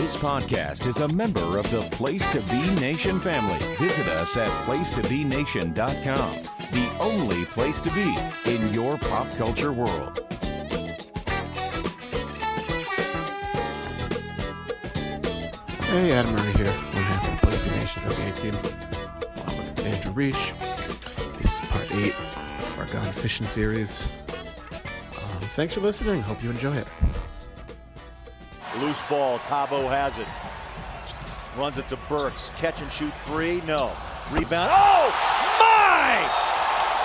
This podcast is a member of the Place to Be Nation family. Visit us at placetobenation.com, the only place to be in your pop culture world. Hey, Adam Murray here, one half of the Place to Be Nation's NBA team, along with Andrew Riche. This is part 8 of our Gone Fishin' series. Thanks for listening. Hope you enjoy it. Loose ball. Tabo has it. Runs it to Burks. Catch and shoot three. No. Rebound. Oh, my!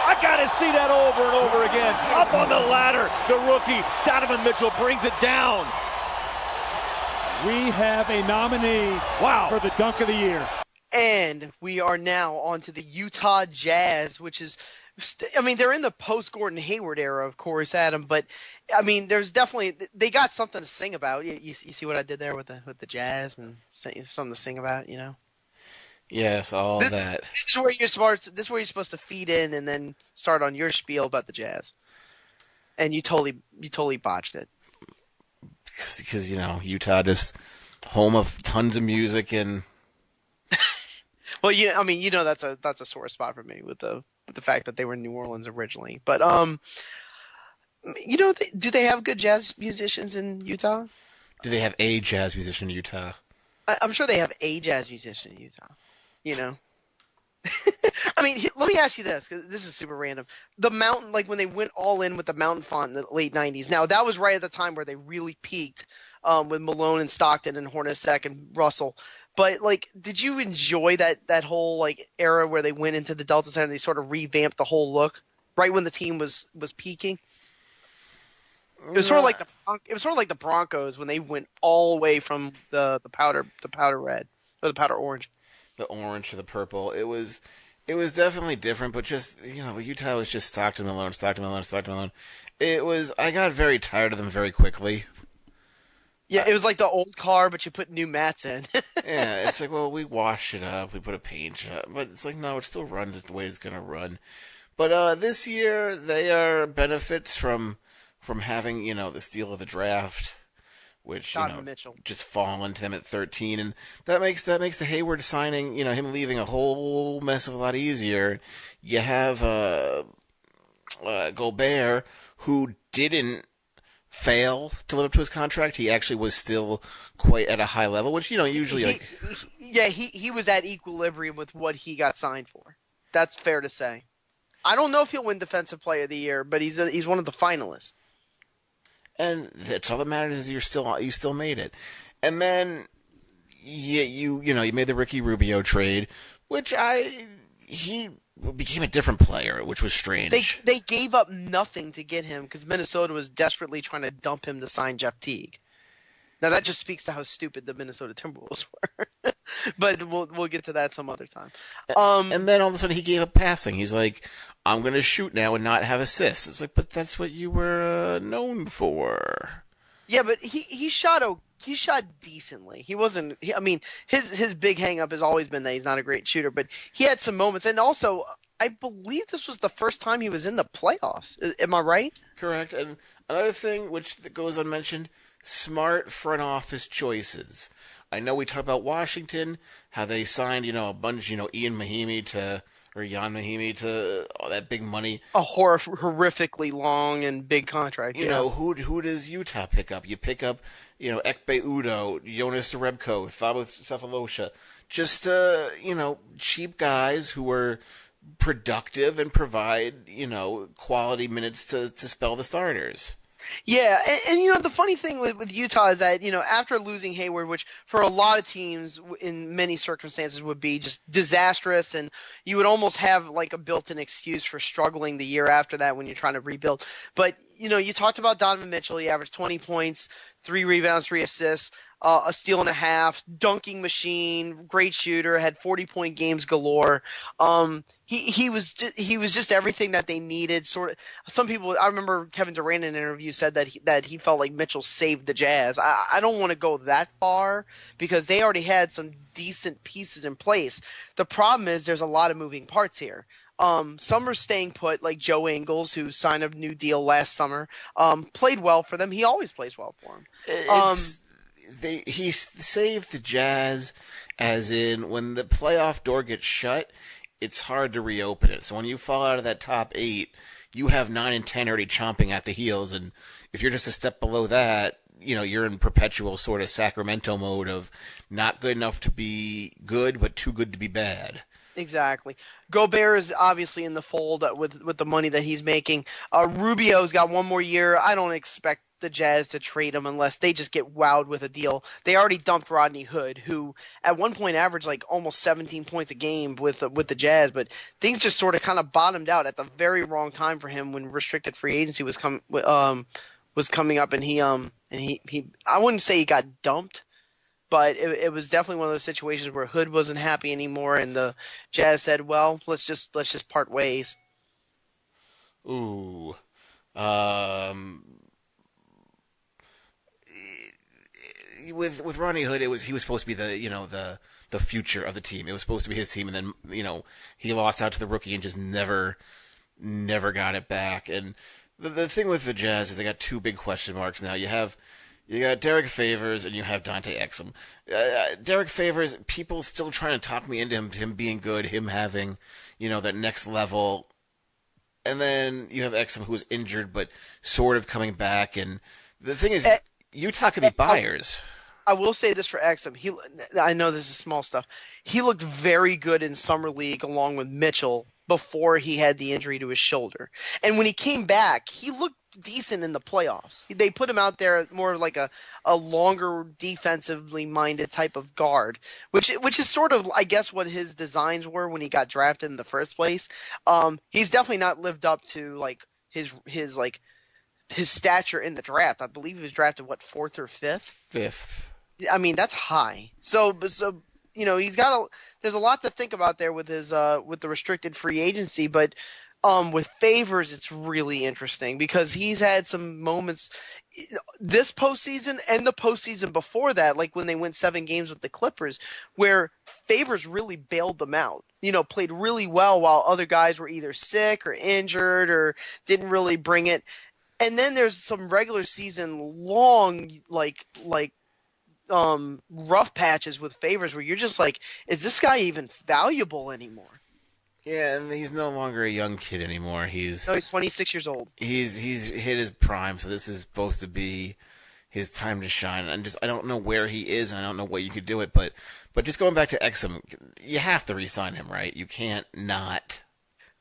I got to see that over and over again. Up on the ladder. The rookie, Donovan Mitchell, brings it down. We have a nominee for the dunk of the year. And we are now on to the Utah Jazz, which is, I mean, they're in the post-Gordon Hayward era, of course, Adam, but, I mean, there's definitely – they got something to sing about. You see what I did there with the Jazz and something to sing about, you know? Yes, that. This is where you're supposed to feed in and then start on your spiel about the Jazz. And you totally botched it. Because, you know, Utah just home of tons of music and – well, that's a sore spot for me with the fact that they were in New Orleans originally. But, do they have good jazz musicians in Utah? Do they have a jazz musician in Utah? I'm sure they have a jazz musician in Utah, you know. I mean, let me ask you this, because this is super random. The Mountain, like when they went all in with the Mountain font in the late 90s, now that was right at the time where they really peaked with Malone and Stockton and Hornacek and Russell. But, like, did you enjoy that whole, like, era where they went into the Delta Center and they sort of revamped the whole look right when the team was peaking? It was sort of like the Broncos when they went all the way from the powder red or the powder orange. The orange to the purple. It was definitely different, but just, you know, Utah was just Stockton Malone. I got very tired of them very quickly. Yeah, it was like the old car, but you put new mats in. Yeah, it's like, well, we wash it up, we put a paint job, but it's like, no, it still runs the way it's going to run. But this year, they are benefits from having, you know, the steal of the draft, which, Mitchell. Just fall into them at 13, and that makes the Hayward signing, you know, him leaving a whole mess of a lot easier. You have Gobert, who didn't fail to live up to his contract. He actually was still quite at a high level, which, you know, usually he was at equilibrium with what he got signed for. That's fair to say. I don't know if he'll win Defensive Player of the Year, but he's one of the finalists. And that's all that matters is you still made it. And then you made the Ricky Rubio trade, which he became a different player, which was strange. They gave up nothing to get him because Minnesota was desperately trying to dump him to sign Jeff Teague. Now that just speaks to how stupid the Minnesota Timberwolves were. But we'll get to that some other time. And then all of a sudden he gave up passing. He's like, I'm going to shoot now and not have assists. It's like, but that's what you were known for. Yeah, but he shot decently. He wasn't. I mean, his big hang up has always been that he's not a great shooter, but he had some moments. And also, I believe this was the first time he was in the playoffs. Am I right? Correct. And another thing which goes unmentioned: smart front office choices. I know we talk about Washington, how they signed, a bunch, Jan Mahimi to all that big money. A horrifically long and big contract. You know, who does Utah pick up? You pick up, Ekpe Udo, Jonas Rebko, Thabo Cephalosha. Just, cheap guys who are productive and provide, quality minutes to spell the starters. Yeah, and the funny thing with Utah is that, after losing Hayward, which for a lot of teams in many circumstances would be just disastrous, and you would almost have like a built-in excuse for struggling the year after that when you're trying to rebuild. But, you talked about Donovan Mitchell. He averaged 20 points, 3 rebounds, 3 assists, a steal and a half, dunking machine, great shooter, had 40-point games galore. He was just everything that they needed. Sort of. Some people, I remember Kevin Durant in an interview said that he felt like Mitchell saved the Jazz. I don't want to go that far because they already had some decent pieces in place. The problem is there's a lot of moving parts here. Some are staying put, like Joe Ingles, who signed a new deal last summer, played well for them. He always plays well for them. he saved the Jazz, as in when the playoff door gets shut, it's hard to reopen it. So when you fall out of that top 8, you have 9 and 10 already chomping at the heels, and if you're just a step below that, you're in perpetual sort of Sacramento mode of not good enough to be good, but too good to be bad. Exactly. Gobert is obviously in the fold with the money that he's making. Rubio's got one more year. I don't expect the Jazz to trade him unless they just get wowed with a deal. They already dumped Rodney Hood, who at one point averaged like almost 17 points a game with the Jazz, but things just sort of kind of bottomed out at the very wrong time for him when restricted free agency was coming up, and he I wouldn't say he got dumped, but it was definitely one of those situations where Hood wasn't happy anymore, and the Jazz said, "Well, let's just part ways." Ooh, with Rodney Hood, he was supposed to be the future of the team. It was supposed to be his team, and then he lost out to the rookie and just never got it back. And the thing with the Jazz is they got 2 big question marks now. You got Derek Favors and you have Dante Exum. Derek Favors, people still trying to talk me into him being good, him having, that next level. And then you have Exum, who was injured but sort of coming back. And the thing is, Utah could be buyers. I will say this for Exum. I know this is small stuff. He looked very good in Summer League along with Mitchell before he had the injury to his shoulder. And when he came back, he looked decent in the playoffs. They put him out there more like a longer defensively minded type of guard, which is sort of, I guess, what his designs were when he got drafted in the first place. He's definitely not lived up to like his stature in the draft. I believe he was drafted 4th or 5th? 5th. I mean, that's high. So there's a lot to think about there with his with the restricted free agency, but with Favors, it's really interesting because he's had some moments this postseason and the postseason before that, like when they went 7 games with the Clippers, where Favors really bailed them out. Played really well while other guys were either sick or injured or didn't really bring it. And then there's some regular season long rough patches with Favors where you're just like, is this guy even valuable anymore? Yeah, and he's no longer a young kid anymore. He's 26 years old. He's hit his prime, so this is supposed to be his time to shine. I don't know where he is, and I don't know what you could do it, but just going back to Exum, you have to re-sign him, right? You can't not.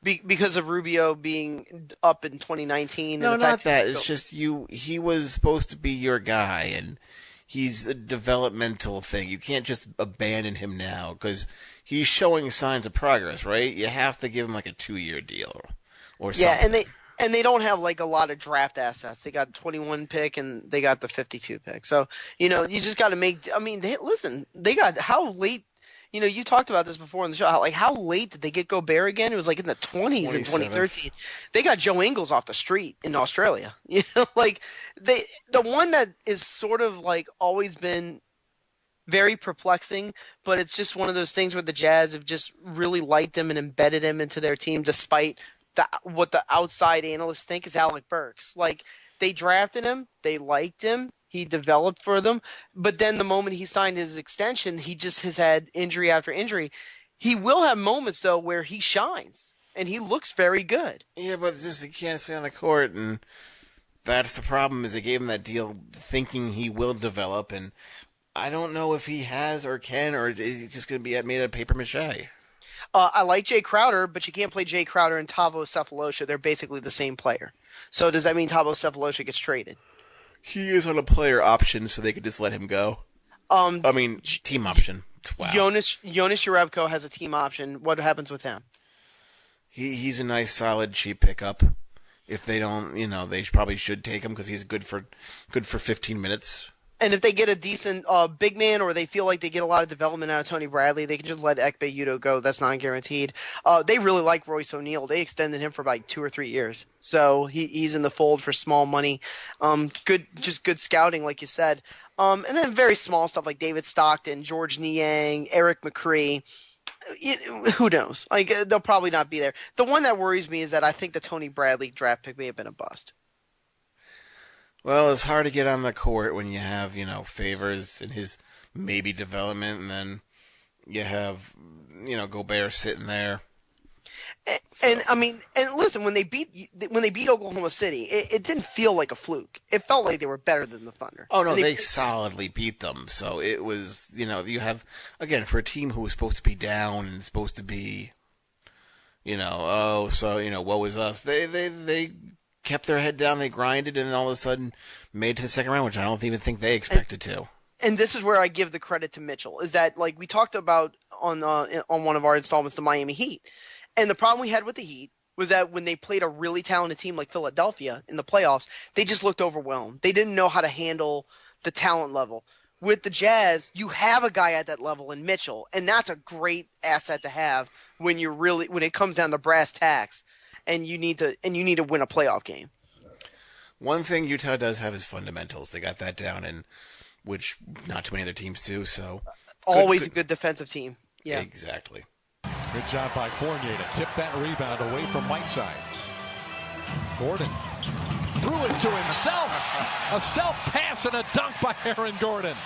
Because of Rubio being up in 2019. No, not that. It's just he was supposed to be your guy, and he's a developmental thing. You can't just abandon him now because he's showing signs of progress, right? You have to give him like a 2-year deal or something. Yeah, and they don't have like a lot of draft assets. They got the 21 pick and they got the 52 pick. So, you just got to make – I mean, they got – how late – you talked about this before on the show. How late did they get Gobert again? It was like in the 20s in 2013. They got Joe Ingles off the street in Australia. The one that is sort of like always been very perplexing, but it's just one of those things where the Jazz have just really liked him and embedded him into their team, despite what the outside analysts think, is Alec Burks. They drafted him, they liked him. He developed for them, but then the moment he signed his extension, he just has had injury after injury. He will have moments, though, where he shines, and he looks very good. Yeah, but he can't stay on the court, and that's the problem, is they gave him that deal thinking he will develop, and I don't know if he has or can, or is he just going to be made out of papier-mâché. I like Jay Crowder, but you can't play Jay Crowder and Tavo Cephalosha. They're basically the same player. So does that mean Tavo Cephalosha gets traded? He is on a player option, so they could just let him go. Team option. Wow. Jonas Jerebko has a team option. What happens with him? He's a nice, solid, cheap pickup. If they don't, they probably should take him because he's good for 15 minutes. And if they get a decent big man, or they feel like they get a lot of development out of Tony Bradley, they can just let Ekpe Udoh go. That's not guaranteed. They really like Royce O'Neal. They extended him for like 2 or 3 years, so he's in the fold for small money. Good scouting, like you said. And then very small stuff like David Stockton, George Niang, Eric McCree. Who knows? They'll probably not be there. The one that worries me is that I think the Tony Bradley draft pick may have been a bust. Well, it's hard to get on the court when you have, Favors in his maybe development, and then you have, Gobert sitting there. And I mean, and listen, when they beat Oklahoma City, it didn't feel like a fluke. It felt like they were better than the Thunder. Oh no, they solidly beat them. So it was, you have, again, for a team who was supposed to be down and supposed to be, woe is us. They kept their head down, they grinded, and all of a sudden made it to the second round, which I don't even think they expected to. And this is where I give the credit to Mitchell, is that, like we talked about on one of our installments, the Miami Heat. And the problem we had with the Heat was that when they played a really talented team like Philadelphia in the playoffs, they just looked overwhelmed. They didn't know how to handle the talent level. With the Jazz, you have a guy at that level in Mitchell, and that's a great asset to have when it comes down to brass tacks, and you need to win a playoff game. One thing Utah does have is fundamentals. They got that down, and which not too many other teams do. So always a good defensive team. Yeah, exactly. Good job by Fournier to tip that rebound away from Whiteside. Gordon threw it to himself. A self-pass and a dunk by Aaron Gordon.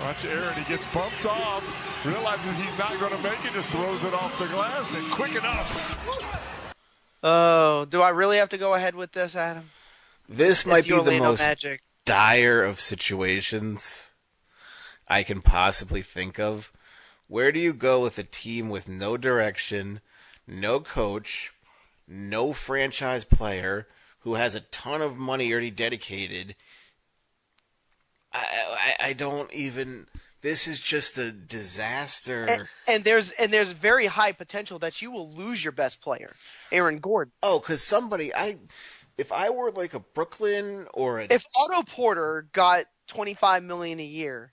Watch Aaron. He gets bumped off, realizes he's not going to make it, just throws it off the glass, and quick enough. Oh, do I really have to go ahead with this, Adam? This might be the most Magic. dire of situations I can possibly think of. Where do you go with a team with no direction, no coach, no franchise player, who has a ton of money already dedicated? I don't even. This is just a disaster. And there's very high potential that you will lose your best player, Aaron Gordon. Oh, because if I were like a Brooklyn or if Otto Porter got $25 million a year,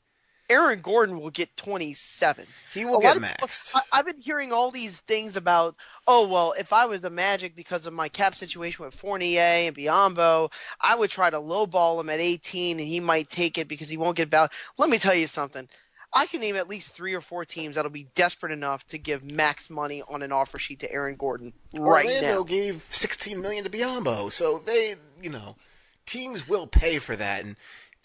Aaron Gordon will get 27. He will get maxed. I've been hearing all these things about, oh, well, if I was the Magic because of my cap situation with Fournier and Biyombo, I would try to lowball him at 18 and he might take it because he won't get back. Let me tell you something. I can name at least 3 or 4 teams that'll be desperate enough to give max money on an offer sheet to Aaron Gordon right now. Orlando gave $16 million to Biyombo, so teams will pay for that. And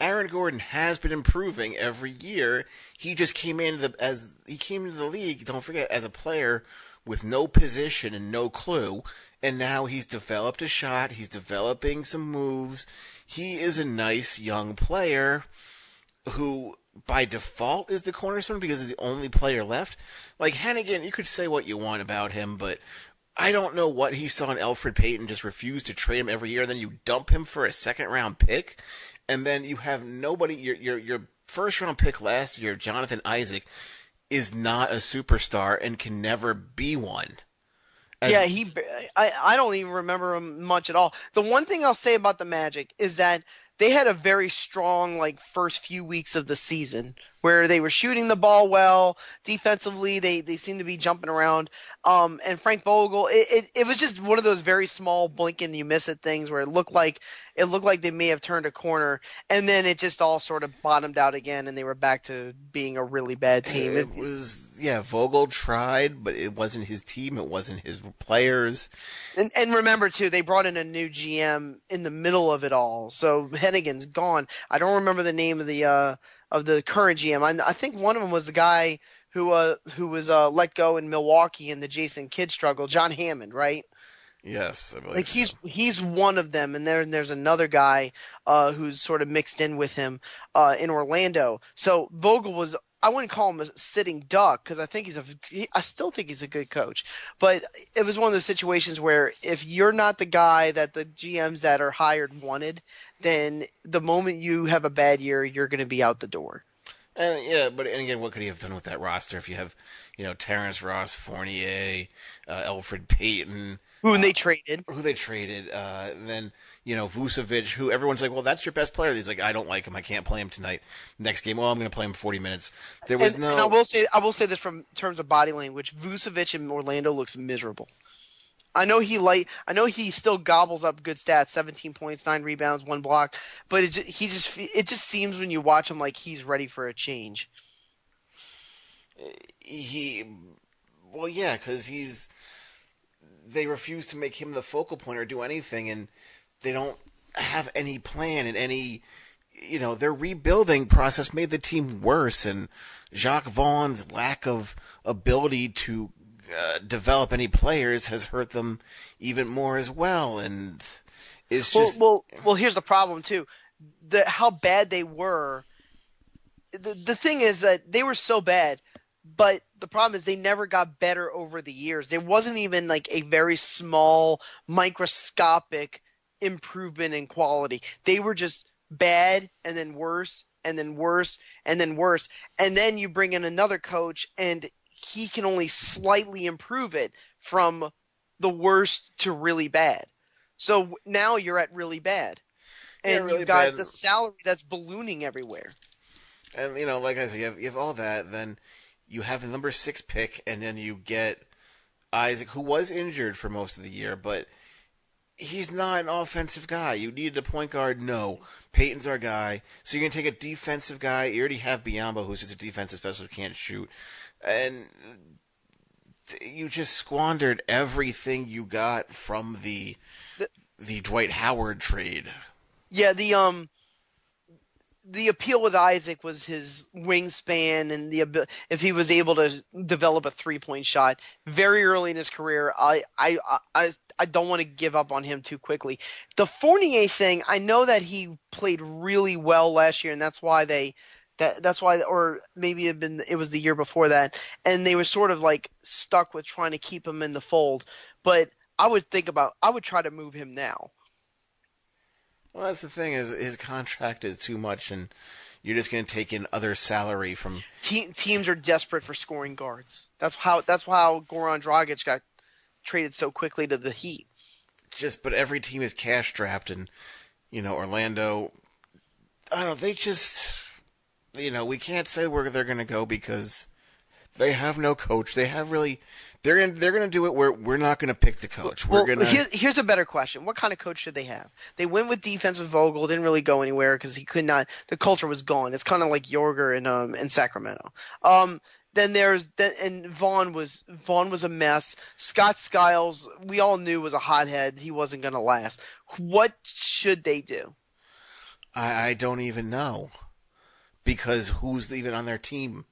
Aaron Gordon has been improving every year. He just came into the league, don't forget, as a player with no position and no clue, and now he's developed a shot, he's developing some moves. He is a nice young player who by default is the cornerstone because he's the only player left. Like Hennigan, you could say what you want about him, but I don't know what he saw in Elfrid Payton, just refused to trade him every year, and then you dump him for a second-round pick. And then you have nobody. Your first round pick last year, Jonathan Isaac, is not a superstar and can never be one. I don't even remember him much at all. The one thing I'll say about the Magic is that they had a very strong first few weeks of the season where they were shooting the ball well. Defensively, they seemed to be jumping around. And Frank Vogel, it was just one of those very small blink and you miss it things where it looked like they may have turned a corner, and then it just all sort of bottomed out again, and they were back to being a really bad team. It was, Vogel tried, but it wasn't his team. It wasn't his players. And remember, too, they brought in a new GM in the middle of it all. So Hennigan's gone. I don't remember the name of the current GM. I think one of them was the guy who was let go in Milwaukee in the Jason Kidd struggle, John Hammond, right? Yes, I believe he's one of them, and there's another guy who's sort of mixed in with him in Orlando. So Vogel was, I wouldn't call him a sitting duck because I still think he's a good coach, but it was one of those situations where if you're not the guy that the GMs that are hired wanted, then the moment you have a bad year, you're going to be out the door. And again, what could he have done with that roster if you have, Terrence Ross, Fournier, Elfrid Payton, who they traded, then Vucevic, who everyone's like, well, that's your best player. He's like, I don't like him, I can't play him tonight. Next game, well, I'm going to play him 40 minutes. And I will say this from terms of body language, Vucevic in Orlando looks miserable. I know he still gobbles up good stats, 17 points, 9 rebounds, 1 block, but it just seems when you watch him like he's ready for a change. Because they refuse to make him the focal point or do anything, and they don't have any plan and any, their rebuilding process made the team worse, and Jacques Vaughn's lack of ability to develop any players has hurt them even more as well. And it's just well. Here's the problem too: how bad they were. The thing is that they were so bad, but the problem is they never got better over the years. There wasn't even like a very small, microscopic improvement in quality. They were just bad and then worse and then worse and then worse. And then you bring in another coach and he can only slightly improve it from the worst to really bad. So now you're at really bad. And really you've got bad. the salary that's ballooning everywhere. And, like I said, you have all that. Then you have the number 6 pick, and then you get Isaac, who was injured for most of the year, but he's not an offensive guy. You needed a point guard? No. Peyton's our guy. So you're going to take a defensive guy. You already have Biombo, who's just a defensive specialist who can't shoot. And you just squandered everything you got from the Dwight Howard trade. Yeah, the appeal with Isaac was his wingspan and if he was able to develop a 3-point shot very early in his career. I don't want to give up on him too quickly. The Fournier thing, I know that he played really well last year, and that's why or maybe it was the year before that, and they were sort of like stuck with trying to keep him in the fold. But I would try to move him now. Well, that's the thing, is his contract is too much, and you're just going to take in other salary from teams are desperate for scoring guards. That's how Goran Dragic got traded so quickly to the Heat. But every team is cash strapped, and Orlando. I don't know. They just, we can't say where they're going to go because they have no coach. They have really. They're gonna do it where we're not gonna pick the coach. Here's a better question: what kind of coach should they have? They went with defense with Vogel, didn't really go anywhere because he could not. The culture was gone. It's kind of like Jorger in Sacramento. And Vaughn was a mess. Scott Skiles, we all knew, was a hothead. He wasn't gonna last. What should they do? I don't even know, because who's even on their team?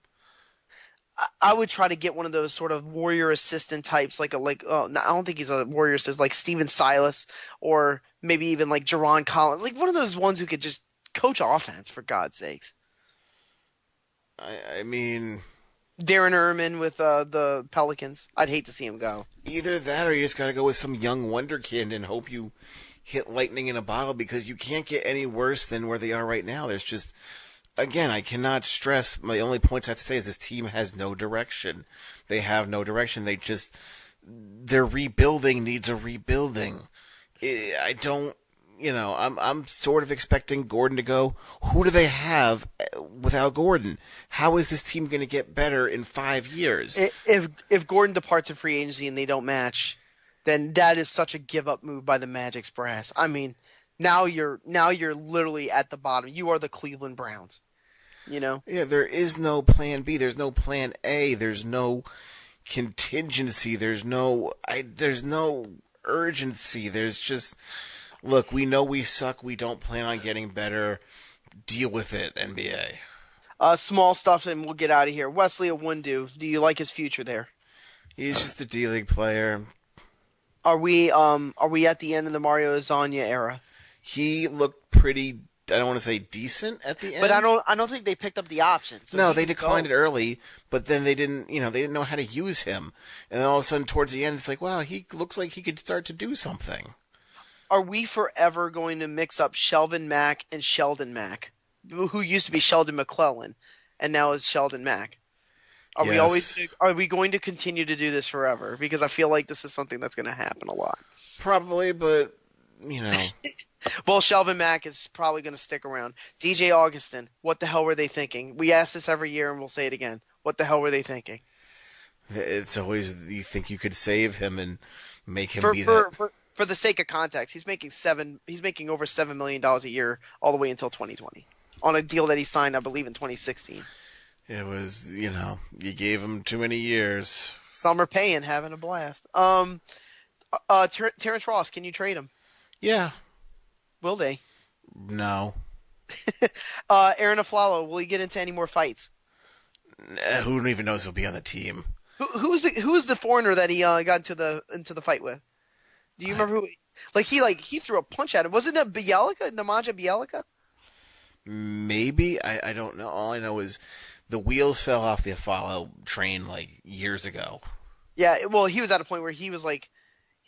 I would try to get one of those sort of warrior assistant types, I don't think he's a warrior assistant, like Steven Silas, or maybe even like Jerron Collins, like one of those ones who could just coach offense, for God's sakes. I mean, Darren Erman with the Pelicans. I'd hate to see him go. Either that, or you just got to go with some young wonderkid and hope you hit lightning in a bottle, because you can't get any worse than where they are right now. There's just. Again, I cannot stress, my only points I have to say is this team has no direction. They have no direction. Their rebuilding needs a rebuilding. I'm sort of expecting Gordon to go. Who do they have without Gordon? How is this team going to get better in 5 years? If Gordon departs in free agency and they don't match, then that is such a give up move by the Magic's brass. I mean, now you're literally at the bottom. You are the Cleveland Browns. Yeah, there is no plan B. There's no plan A. There's no contingency. There's no urgency. There's just, look, we know we suck. We don't plan on getting better. Deal with it, NBA. Small stuff, and we'll get out of here. Wesley Iwundu, do you like his future there? He's just a D-League player. Are we at the end of the Mario Hezonja era? He looked pretty, I don't want to say decent at the end. But I don't think they picked up the option. So no, they declined it early, but then they didn't know how to use him. And then all of a sudden towards the end it's like, wow, he looks like he could start to do something. Are we forever going to mix up Shelvin Mack and Sheldon Mack, who used to be Sheldon McClellan and now is Sheldon Mack? Are we going to continue to do this forever? Because I feel like this is something that's going to happen a lot. Probably, but Well, Shelvin Mack is probably going to stick around. DJ Augustin, what the hell were they thinking? We ask this every year, and we'll say it again. What the hell were they thinking? It's always, you think you could save him and make him For the sake of context, he's making over $7 million a year all the way until 2020 on a deal that he signed, I believe, in 2016. It was, you gave him too many years. Summer paying, having a blast. Terrence Ross, can you trade him? Yeah. Will they? No. Aaron Aflalo, will he get into any more fights? Who even knows he'll be on the team? Who's the foreigner that he got into the fight with? Do you remember who? He threw a punch at him. Wasn't it Nemanja Bjelica? Maybe. I don't know. All I know is the wheels fell off the Aflalo train like years ago. Yeah, well, he was at a point where he was like,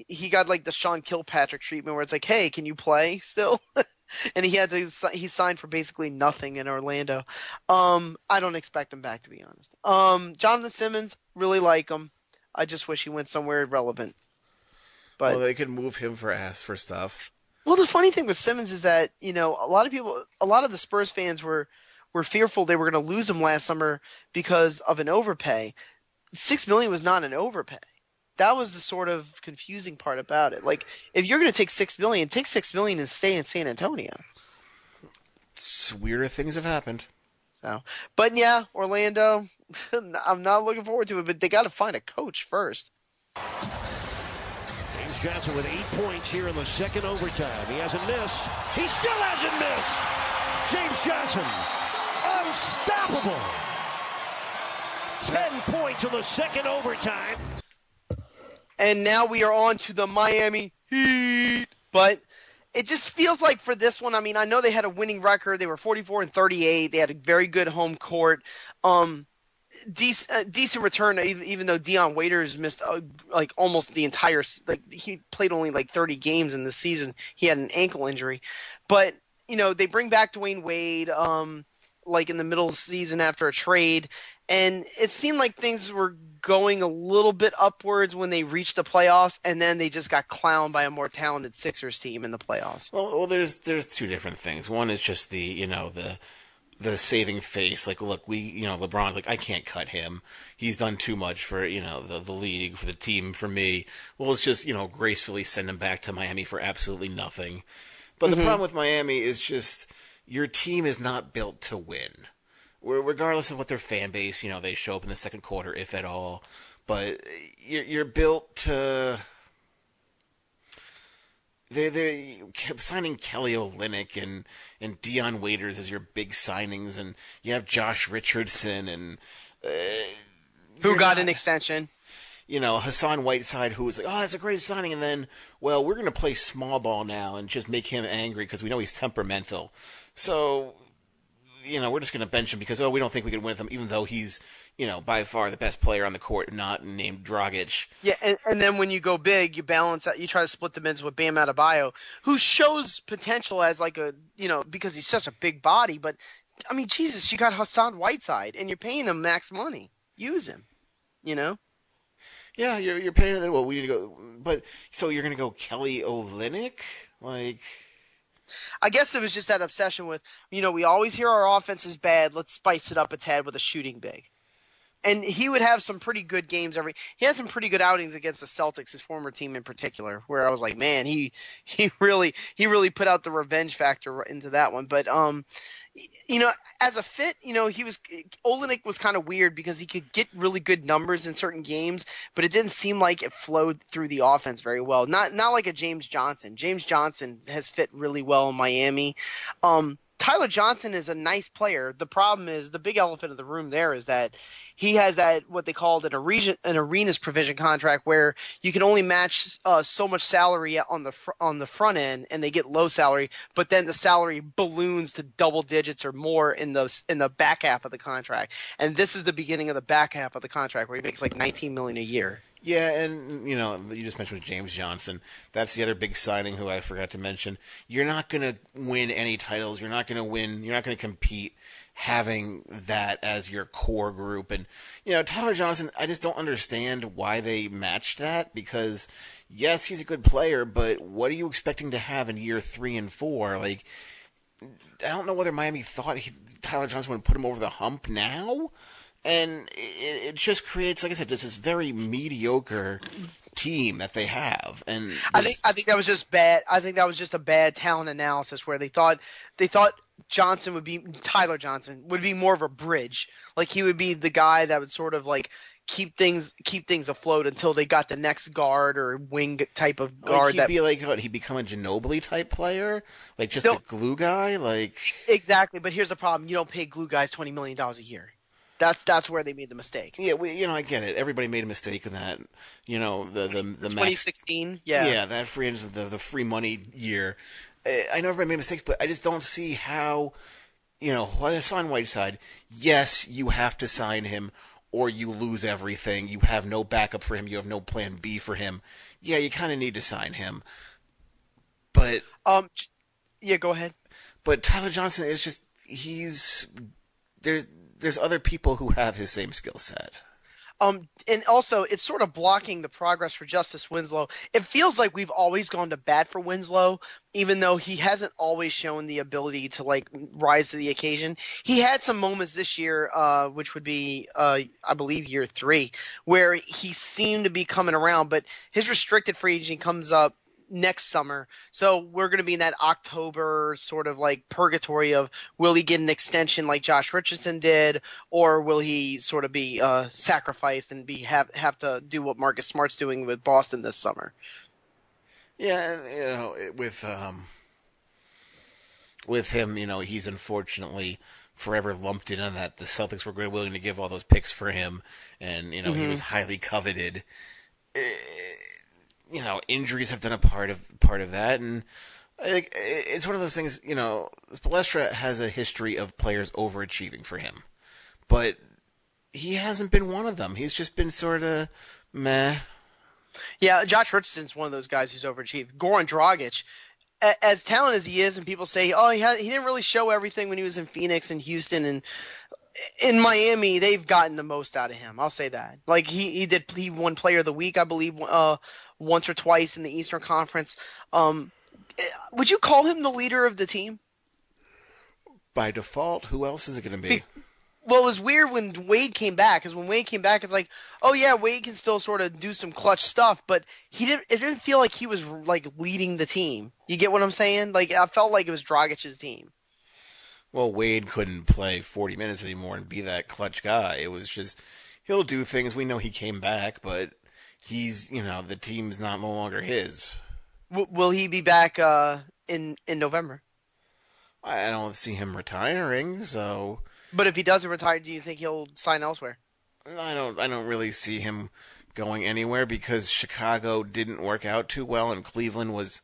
he got like the Sean Kilpatrick treatment where it's like, hey, can you play still? And he signed for basically nothing in Orlando. I don't expect him back, to be honest. Jonathan Simmons, really like him. I just wish he went somewhere relevant. But well, they could move him for stuff. Well, the funny thing with Simmons is that, a lot of the Spurs fans were fearful they were going to lose him last summer because of an overpay. $6 million was not an overpay. That was the sort of confusing part about it. Like, if you're going to take $6 million, take $6 million and stay in San Antonio. Weirder things have happened. So, but yeah, Orlando, I'm not looking forward to it, but they got to find a coach first. James Johnson with 8 points here in the second overtime. He hasn't missed. He still hasn't missed. James Johnson, unstoppable. 10 points in the second overtime. And now we are on to the Miami Heat. But it just feels like for this one, I mean, I know they had a winning record. They were 44-38. They had a very good home court. Decent return, even though Dion Waiters missed like almost the entire – he played only like 30 games in the season. He had an ankle injury. But, they bring back Dwayne Wade like in the middle of the season after a trade. And it seemed like things were going a little bit upwards when they reached the playoffs, and then they just got clowned by a more talented Sixers team in the playoffs. Well, there's two different things. One is just the saving face. Like, look, LeBron's like, I can't cut him. He's done too much for, the league, for the team, for me. Well, let's just, gracefully send him back to Miami for absolutely nothing. But the problem with Miami is just your team is not built to win. Regardless of what their fan base, they show up in the second quarter, if at all. But you're built to. They kept signing Kelly Olynyk and Dion Waiters as your big signings, and you have Josh Richardson and who got an extension. Hassan Whiteside, who was like, oh, that's a great signing, and then, well, we're going to play small ball now and just make him angry because we know he's temperamental. So. We're just going to bench him because, we don't think we can win with him, even though he's, by far the best player on the court, not named Dragic. Yeah, and then when you go big, you balance out, you try to split the minutes with Bam Adebayo, who shows potential as like a, because he's such a big body. But, I mean, Jesus, you got Hassan Whiteside, and you're paying him max money. Use him, Yeah, you're paying him. Well, we need to go. But, so you're going to go Kelly Olynyk? Like... I guess it was just that obsession with, we always hear our offense is bad. Let's spice it up a tad with a shooting big. And he would have some pretty good games he had some pretty good outings against the Celtics, his former team in particular, where I was like, man, he really put out the revenge factor into that one. But, as a fit, Olynyk was kind of weird because he could get really good numbers in certain games, but it didn't seem like it flowed through the offense very well. Not like a James Johnson. James Johnson has fit really well in Miami. Tyler Johnson is a nice player. The problem is the big elephant in the room there is that he has that what they called an arenas provision contract where you can only match so much salary on the front end, and they get low salary, but then the salary balloons to double digits or more in the back half of the contract. And this is the beginning of the back half of the contract where he makes like $19 million a year. Yeah, and, you just mentioned James Johnson. That's the other big signing who I forgot to mention. You're not going to win any titles. You're not going to win. You're not going to compete having that as your core group. And, Tyler Johnson, I just don't understand why they matched that because, yes, he's a good player, but what are you expecting to have in year 3 and 4? Like, I don't know whether Miami thought Tyler Johnson would put him over the hump now. And it just creates, like I said, just this very mediocre team that they have. And I think that was just bad. I think that was just a bad talent analysis where they thought Tyler Johnson would be more of a bridge. Like he would be the guy that would sort of like keep things afloat until they got the next guard or wing type of guard. Like he'd become a Ginobili type player, like just a glue guy, like exactly. But here's the problem: you don't pay glue guys $20 million a year. That's where they made the mistake. Yeah, I get it. Everybody made a mistake in that. The 2016. That free agent, the free money year. I know everybody made mistakes, but I just don't see how. Sign Whiteside. Yes, you have to sign him, or you lose everything. You have no backup for him. You have no plan B for him. Yeah, you kind of need to sign him. But go ahead. But Tyler Johnson is just there's other people who have his same skill set. And also, it's sort of blocking the progress for Justice Winslow. It feels like we've always gone to bat for Winslow, even though he hasn't always shown the ability to rise to the occasion. He had some moments this year, which would be, I believe, year 3, where he seemed to be coming around. But his restricted free agency comes up next summer, so we're going to be in that October sort of purgatory of, will he get an extension like Josh Richardson did, or will he sort of be sacrificed and have to do what Marcus Smart's doing with Boston this summer? Yeah, with him, he's unfortunately forever lumped in on that. The Celtics were willing to give all those picks for him, and he was highly coveted. Injuries have been a part of that, and it's one of those things. Spoelstra has a history of players overachieving for him, but he hasn't been one of them. He's just been sort of meh. Yeah, Josh Richardson's one of those guys who's overachieved. Goran Dragic, as talented as he is, and people say, he didn't really show everything when he was in Phoenix and Houston and in Miami, they've gotten the most out of him. I'll say that. He won Player of the Week, I believe, once or twice in the Eastern Conference. Would you call him the leader of the team? By default, who else is it going to be? Well, it was weird when Wade came back, because when Wade came back, it's like, oh yeah, Wade can still sort of do some clutch stuff, but it didn't feel like he was leading the team. You get what I'm saying? I felt like it was Dragic's team. Well, Wade couldn't play 40 minutes anymore and be that clutch guy. It was just, he'll do things. We know he came back, but he's, the team's no longer his. Will he be back in November? I don't see him retiring, so. But if he doesn't retire, do you think he'll sign elsewhere? I don't really see him going anywhere, because Chicago didn't work out too well, and Cleveland was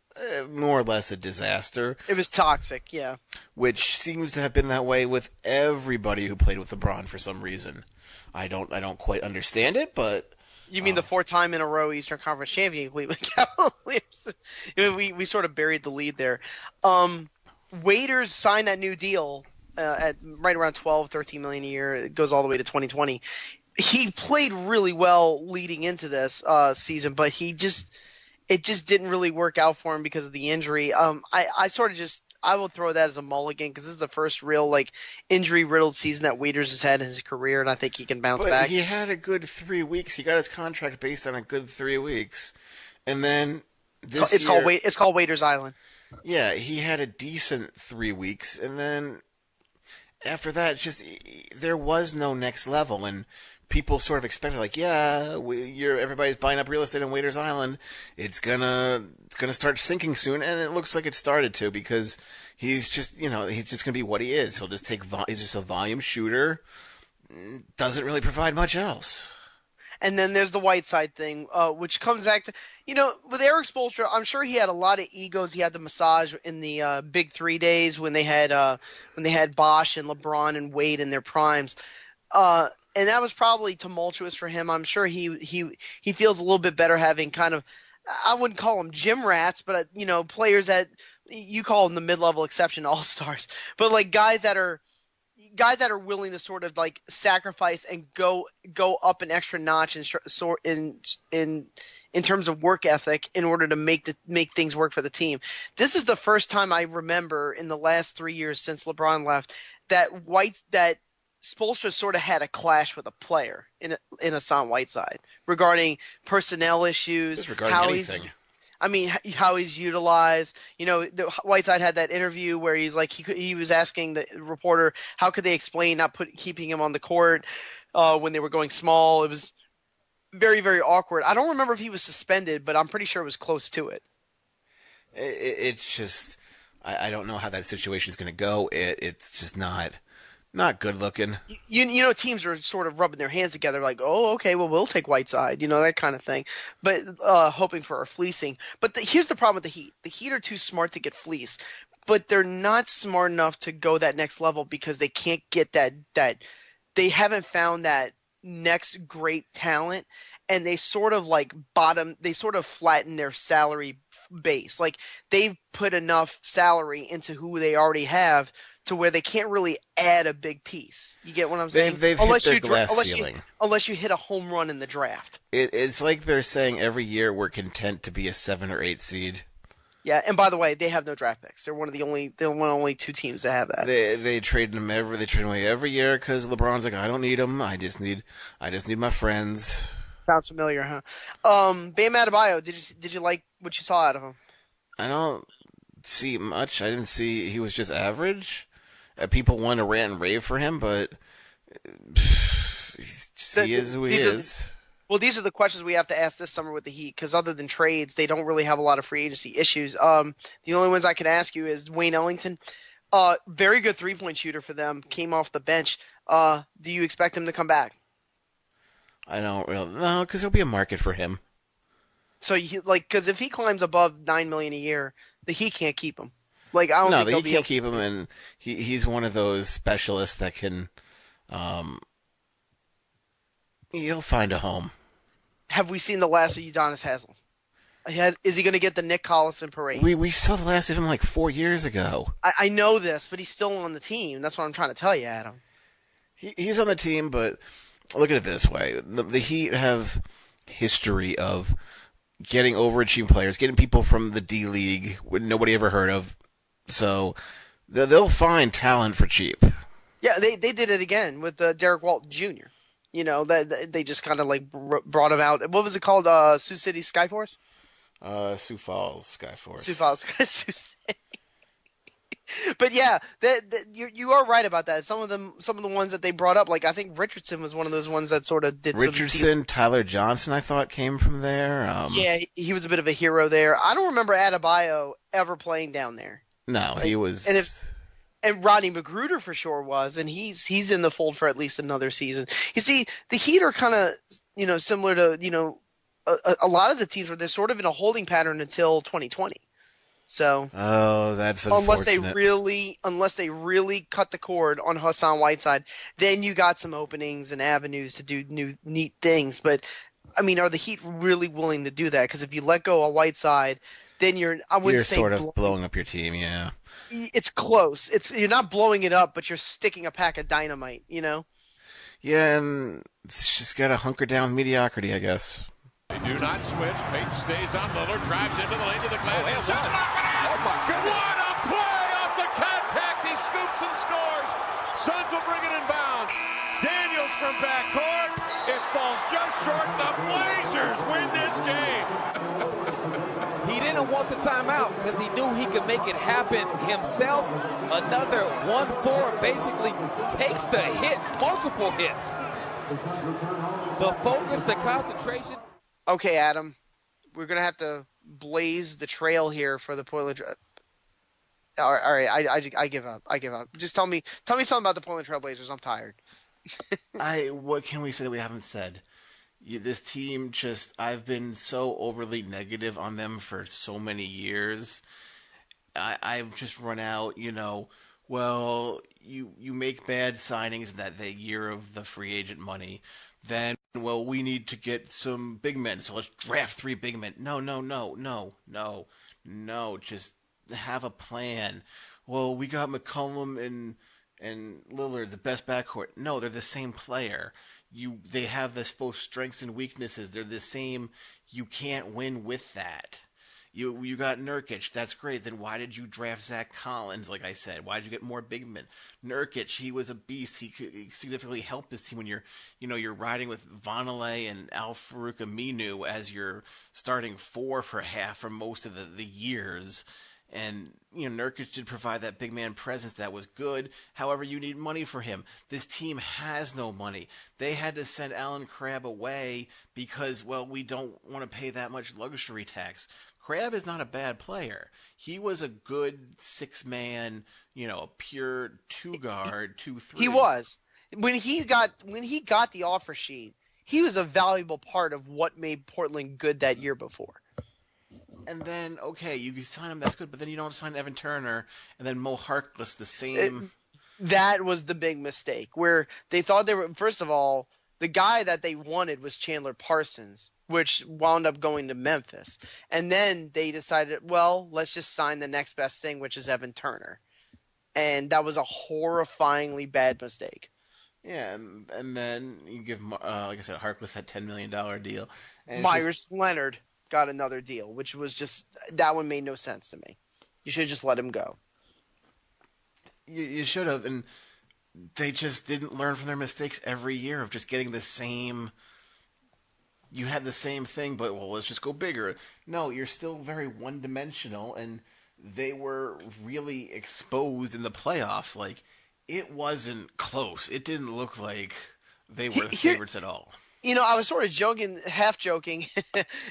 more or less a disaster. It was toxic, yeah. Which seems to have been that way with everybody who played with LeBron for some reason. I don't quite understand it, but. You mean the 4-time in a row Eastern Conference champion Cleveland Cavaliers? We sort of buried the lead there. Waiters signed that new deal at right around $12-13 million a year. It goes all the way to 2020. He played really well leading into this season, but it just didn't really work out for him because of the injury. I will throw that as a mulligan, because this is the first real injury-riddled season that Waiters has had in his career, and I think he can bounce back. He had a good 3 weeks. He got his contract based on a good 3 weeks, and then it's called Waiters Island. Yeah, he had a decent 3 weeks, and then after that, there was no next level, and people sort of expected, everybody's buying up real estate on Waiters Island. It's gonna start sinking soon, and it looks like it started to, because he's just gonna be what he is. He'll just he's just a volume shooter. Doesn't really provide much else. And then there's the Whiteside thing, which comes back to, with Eric Spoelstra, I'm sure he had a lot of egos. He had the massage in the Big 3 days when they had Bosh and LeBron and Wade in their primes. And that was probably tumultuous for him. I'm sure he feels a little bit better having kind of, I wouldn't call them gym rats, but players that you call them the mid-level exception all-stars, but guys that are willing to sort of sacrifice and go up an extra notch in terms of work ethic in order to make things work for the team. This is the first time I remember in the last 3 years since LeBron left that Spoelstra sort of had a clash with a player in Hassan Whiteside regarding personnel issues. Just regarding anything. How he's utilized. Whiteside had that interview where he's he was asking the reporter how could they explain not keeping him on the court when they were going small. It was very, very awkward. I don't remember if he was suspended, but I'm pretty sure it was close to it. It's just, I don't know how that situation is going to go. It's just not good looking. You know, teams are sort of rubbing their hands together like, oh, okay, well, we'll take Whiteside, you know, that kind of thing. But hoping for a fleecing. But here's the problem with the Heat. The Heat are too smart to get fleeced. But they're not smart enough to go that next level because they can't get that they haven't found that next great talent, and they sort of flatten their salary base. Like, they've put enough salary into who they already have to where they can't really add a big piece. You get what I'm saying? They've hit their glass ceiling. Unless you hit a home run in the draft. It's like they're saying every year we're content to be a 7 or 8 seed. Yeah, and by the way, they have no draft picks. They're one of only 2 teams that have that. They trade them away every year because LeBron's like, I don't need them. I just need my friends. Sounds familiar, huh? Bam Adebayo, did you like what you saw out of him? I don't see much. I didn't see. He was just average. People want to rant and rave for him, but he is who he is. Well, these are the questions we have to ask this summer with the Heat, because other than trades, they don't really have a lot of free agency issues. The only ones I can ask you is Wayne Ellington. Very good three-point shooter for them. Came off the bench. Do you expect him to come back? I don't really. No, because there'll be a market for him. So, because if he climbs above $9 million a year, the Heat can't keep him. Like, I don't think the Heat can't keep him, and he's one of those specialists that can. He'll find a home. Have we seen the last of Udonis Haslem? Is he going to get the Nick Collison parade? We saw the last of him like 4 years ago. I know this, but he's still on the team. That's what I'm trying to tell you, Adam. He's on the team, but look at it this way. The Heat have history of getting overachieving players, getting people from the D-League nobody ever heard of. So they'll find talent for cheap. Yeah, they did it again with Derek Walton Jr. You know, they just kind of like brought him out. What was it called? Sioux City Skyforce? Sioux Falls Skyforce. Sioux Falls Sioux City. But yeah, you are right about that. Some of the ones that they brought up, like I think Richardson was one of those ones that sort of did. Richardson, Tyler Johnson, I thought came from there. Yeah, he was a bit of a hero there. I don't remember Adebayo ever playing down there. No, he was. And Rodney Magruder for sure was, and he's in the fold for at least another season. You see, the Heat are kind of similar to a lot of the teams where they're sort of in a holding pattern until 2020. So that's unfortunate. unless they really cut the cord on Hassan Whiteside, then you got some openings and avenues to do new neat things. But I mean, are the Heat really willing to do that? Because if you let go of Whiteside, then you're sort of blowing up your team. Yeah. It's close. You're not blowing it up, but you're sticking a pack of dynamite, you know? Yeah, and it's just got to hunker down with mediocrity, I guess. They do not switch. Payton stays on Lillard, drives into the lane to the glass. Oh my goodness. What a play off the contact. He scoops and scores. Suns will bring it in bounds. Daniels from backcourt. It falls just short. The Blazers win this game. He didn't want the timeout because he knew he could make it happen himself. Another 1-4 basically takes the hit, multiple hits. The focus, the concentration. Okay, Adam, we're going to have to blaze the trail here for the Portland Trail. All right, I give up. Just tell me something about the Portland Trail Blazers. I'm tired. What can we say that we haven't said? This team I've been so overly negative on them for so many years. I've just run out, well, you make bad signings the year of the free agent money. Then, well, we need to get some big men, so let's draft 3 big men. No. Just have a plan. Well, we got McCollum and Lillard, the best backcourt. No, they're the same player. They have both strengths and weaknesses. They're the same. You can't win with that. You got Nurkic. That's great. Then why did you draft Zach Collins? Like I said, why did you get more big men? Nurkic, he was a beast. He significantly helped this team when you're riding with Vonleh and Al-Farouq Aminu as your starting 4 for most of the years. And, Nurkic did provide that big man presence that was good. However, you need money for him. This team has no money. They had to send Alan Crabb away because, well, we don't want to pay that much luxury tax. Crabb is not a bad player. He was a good six-man, pure two-guard, 2-3. He was. When he got the offer sheet, he was a valuable part of what made Portland good that year before. And then, okay, you sign him, that's good, but then you don't sign Evan Turner, and then Mo Harkless, the same. That was the big mistake, where they thought they were, first of all, the guy that they wanted was Chandler Parsons, which wound up going to Memphis. And then they decided, well, let's just sign the next best thing, which is Evan Turner. And that was a horrifyingly bad mistake. Yeah, and then you give, like I said, Harkless that $10 million deal. Myers Leonard got another deal, which was just, that one made no sense to me. You should have just let him go. You should have, and they just didn't learn from their mistakes every year of just getting the same. You had the same thing, but, well, let's just go bigger. No, you're still very one-dimensional, and they were really exposed in the playoffs. Like, it wasn't close. It didn't look like they were the favorites at all. I was sort of half joking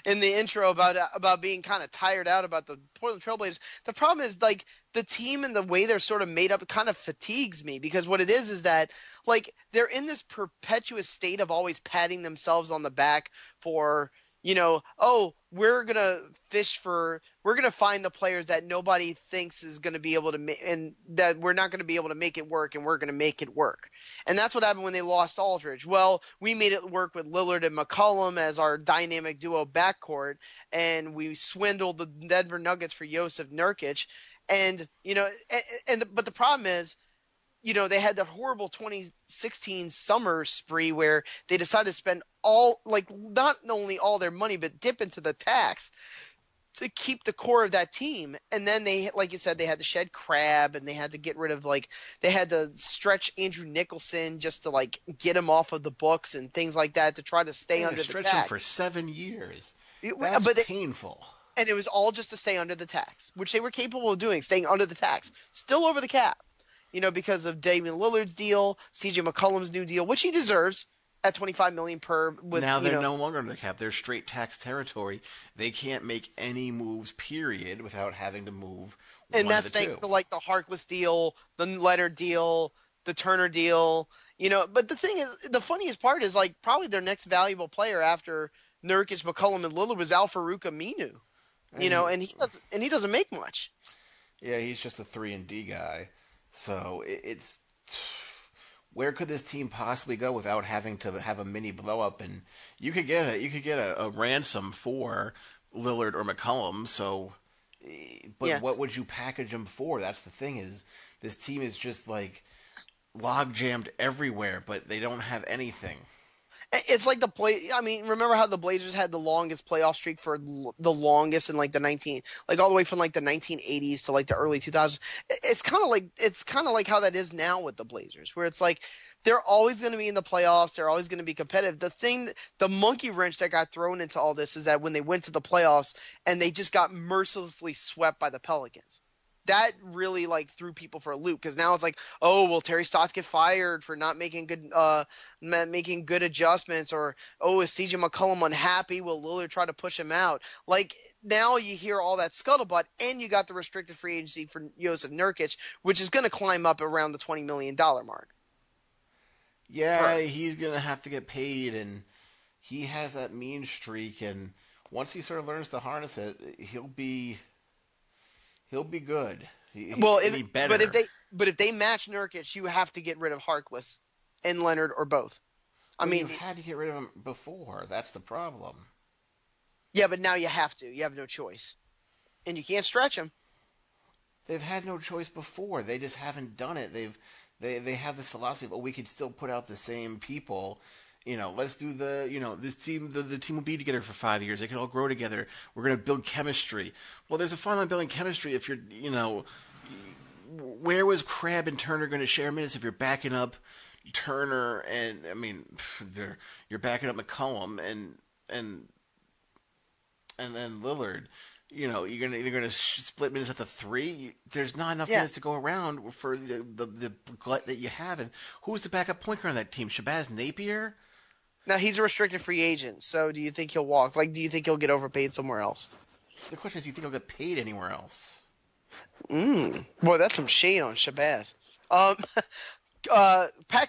in the intro about being kind of tired out about the Portland Trailblazers. The problem is, like, the team and the way they're sort of made up kind of fatigues me, because what it is that, like, they're in this perpetuous state of always patting themselves on the back for, we're going to find the players that nobody thinks is going to be able to and that we're not going to be able to make it work, and we're going to make it work. And that's what happened when they lost Aldridge. Well, we made it work with Lillard and McCollum as our dynamic duo backcourt, and we swindled the Denver Nuggets for Jusuf Nurkic. And, but the problem is, they had that horrible 2016 summer spree where they decided to spend not only all their money, but dip into the tax to keep the core of that team. And then they, like you said, they had to shed Crabb, and they had to get rid of, they had to stretch Andrew Nicholson just to, get him off of the books and things like that to try to stay under the tax. Stretch him for 7 years. That's painful. And it was all just to stay under the tax, which they were capable of doing, staying under the tax, still over the cap. Because of Damian Lillard's deal, CJ McCollum's new deal, which he deserves at $25 million per. Now they're no longer under the cap; they're straight tax territory. They can't make any moves, period, without having to move. And that's thanks to the Harkless deal, the Leonard deal, the Turner deal. But the thing is, the funniest part is probably their next valuable player after Nurkic, McCollum, and Lillard was Al-Farouq Aminu. And he doesn't make much. Yeah, he's just a 3-and-D guy. So it's where could this team possibly go without having to have a mini blow up? And you could get a ransom for Lillard or McCollum. So, but what would you package them for? That's the thing, is this team is just log jammed everywhere, but they don't have anything. It's like remember how the Blazers had the longest playoff streak for the longest in all the way from the 1980s to the early 2000s. It's kind of like how that is now with the Blazers, where it's they're always going to be in the playoffs. They're always going to be competitive. The monkey wrench that got thrown into all this is that when they went to the playoffs and they just got mercilessly swept by the Pelicans. That really threw people for a loop, because now it's will Terry Stotts get fired for not making good adjustments, or is CJ McCollum unhappy? Will Lillard try to push him out? Now you hear all that scuttlebutt, and you got the restricted free agency for Jusuf Nurkic, which is going to climb up around the $20 million mark. Yeah, he's going to have to get paid, and he has that mean streak, and once he sort of learns to harness it, he'll be good. He'll be better. But if they match Nurkic, you have to get rid of Harkless and Leonard, or both. You've had to get rid of him before. That's the problem. Yeah, but now you have to. You have no choice, and you can't stretch him. They've had no choice before. They just haven't done it. They have this philosophy of, we could still put out the same people. Let's do this team, the team will be together for 5 years. They can all grow together. We're going to build chemistry. Well, there's a fine line building chemistry if you're, where was Crabb and Turner going to share minutes if you're backing up Turner and, you're backing up McCollum and Lillard. you're gonna split minutes at the 3. There's not enough minutes to go around for the glut that you have. And who's the backup point guard on that team? Shabazz Napier? Now, he's a restricted free agent, so do you think he'll walk? Like, do you think he'll get overpaid somewhere else? The question is, do you think he'll get paid anywhere else? Boy, that's some shade on Shabazz. Pat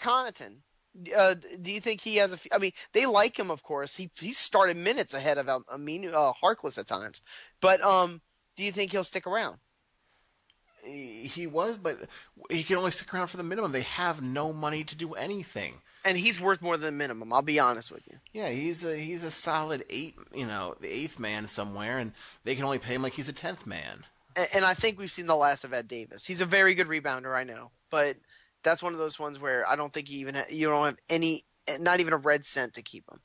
Connaughton. Do you think he has I mean, they like him, of course. He started minutes ahead of Harkless at times. But do you think he'll stick around? He was, but he can only stick around for the minimum. They have no money to do anything. And he's worth more than the minimum. I'll be honest with you. Yeah, he's a solid 8, the 8th man somewhere, and they can only pay him like he's a 10th man. And I think we've seen the last of Ed Davis. He's a very good rebounder, I know, but that's one of those ones where I don't think you don't have any, not even a red cent to keep him.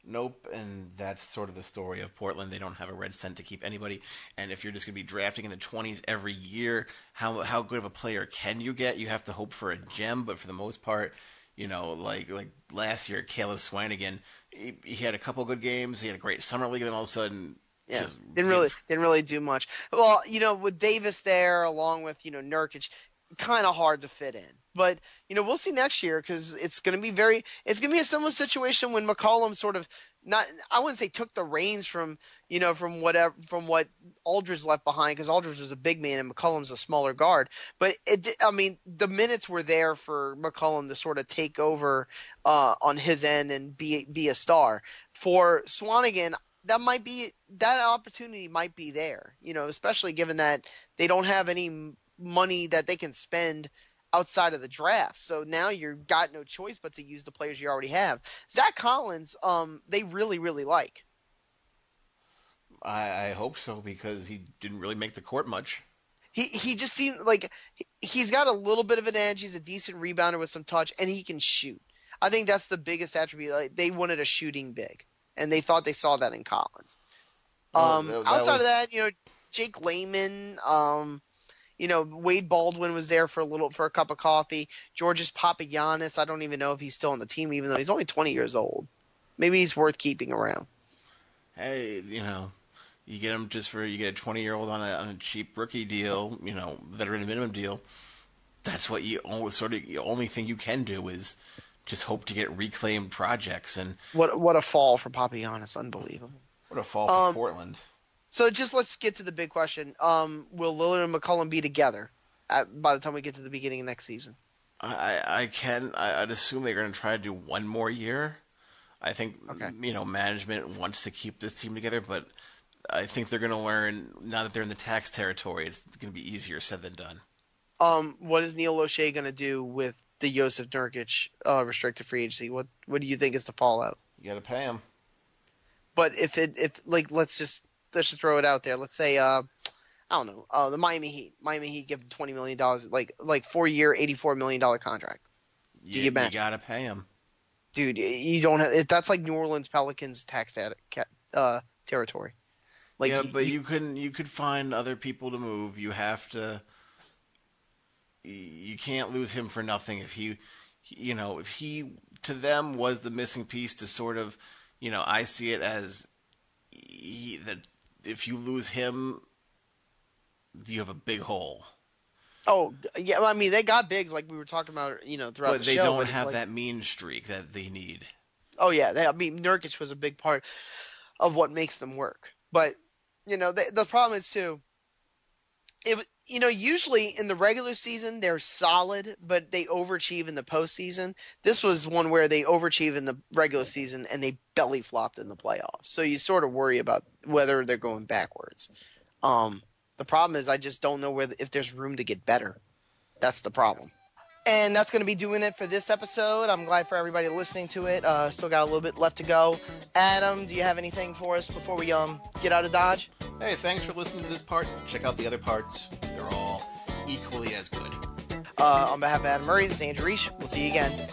Nope, and that's sort of the story of Portland. They don't have a red cent to keep anybody, and if you're just going to be drafting in the 20s every year, how good of a player can you get? You have to hope for a gem, but for the most part, like last year, Caleb Swanigan, he had a couple good games. He had a great summer league, and all of a sudden, didn't really do much. Well, with Davis there, along with Nurkic, kind of hard to fit in. But we'll see next year, because it's going to be a similar situation when McCollum sort of I wouldn't say took the reins from what Aldridge left behind, because Aldridge was a big man and McCollum's a smaller guard. But the minutes were there for McCollum to sort of take over on his end and be a star. For Swanigan, that opportunity might be there, especially given that they don't have any money that they can spend outside of the draft. So now you've got no choice but to use the players you already have. Zach Collins, they really, really like. I hope so, because he didn't really make the court much. He just seemed like he's got a little bit of an edge. He's a decent rebounder with some touch, and he can shoot. I think that's the biggest attribute. Like, they wanted a shooting big, and they thought they saw that in Collins. Outside of that, Jake Layman, Wade Baldwin was there for a cup of coffee. Georgios Papagiannis, I don't even know if he's still on the team, even though he's only 20 years old. Maybe he's worth keeping around. Hey, you get him you get a 20-year-old on a cheap rookie deal, veteran minimum deal. That's what the only thing you can do is just hope to get reclaimed projects. And what a fall for Papagiannis, unbelievable. What a fall for Portland. So just let's get to the big question. Will Lillard and McCollum be together by the time we get to the beginning of next season? I'd assume they're going to try to do one more year. I think, management wants to keep this team together, but I think they're going to learn, now that they're in the tax territory, it's going to be easier said than done. What is Neil O'Shea going to do with the Jusuf Nurkic restricted free agency? What do you think is the fallout? You got to pay him. But let's just throw it out there. Let's say, I don't know, the Miami Heat. Miami Heat give him $20 million, like 4-year, $84 million contract. Do you match? You got to pay him. Dude, you don't have – that's like New Orleans Pelicans tax territory. Like, yeah, but you could find other people to move. You have to – you can't lose him for nothing. If he to them was the missing piece to sort of, I see it as that if you lose him, you have a big hole. Oh, yeah, I mean, they got bigs like we were talking about, throughout the show. But they don't have that mean streak that they need. Oh, yeah. Nurkic was a big part of what makes them work. But, the problem is, too, usually in the regular season, they're solid, but they overachieve in the postseason. This was one where they overachieve in the regular season, and they belly flopped in the playoffs. So you sort of worry about whether they're going backwards. The problem is I just don't know if there's room to get better. That's the problem. And that's going to be doing it for this episode. I'm glad for everybody listening to it. Still got a little bit left to go. Adam, do you have anything for us before we get out of Dodge? Hey, thanks for listening to this part. Check out the other parts. They're all equally as good. On behalf of Adam Murray, this is Andrew Riche. We'll see you again.